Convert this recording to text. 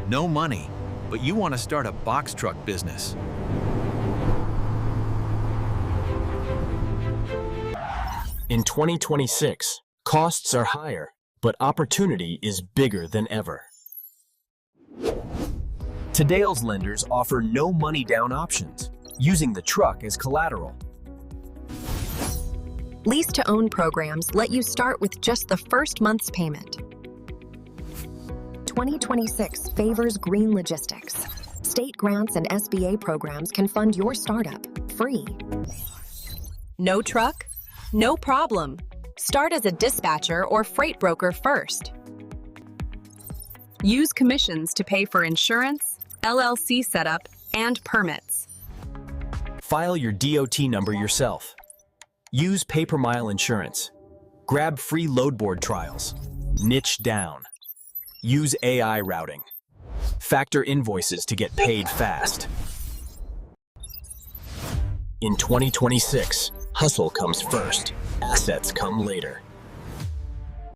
no money, but you want to start a box truck business. In 2026, costs are higher, but opportunity is bigger than ever. Today's lenders offer no money down options, using the truck as collateral. Lease-to-own programs let you start with just the first month's payment. 2026 favors green logistics. State grants and SBA programs can fund your startup free. No truck? No problem. Start as a dispatcher or freight broker first. Use commissions to pay for insurance, LLC setup, and permits. File your DOT number yourself. Use pay-per-mile insurance. Grab free load board trials. Niche down. Use AI routing. Factor invoices to get paid fast. In 2026, hustle comes first. Assets come later.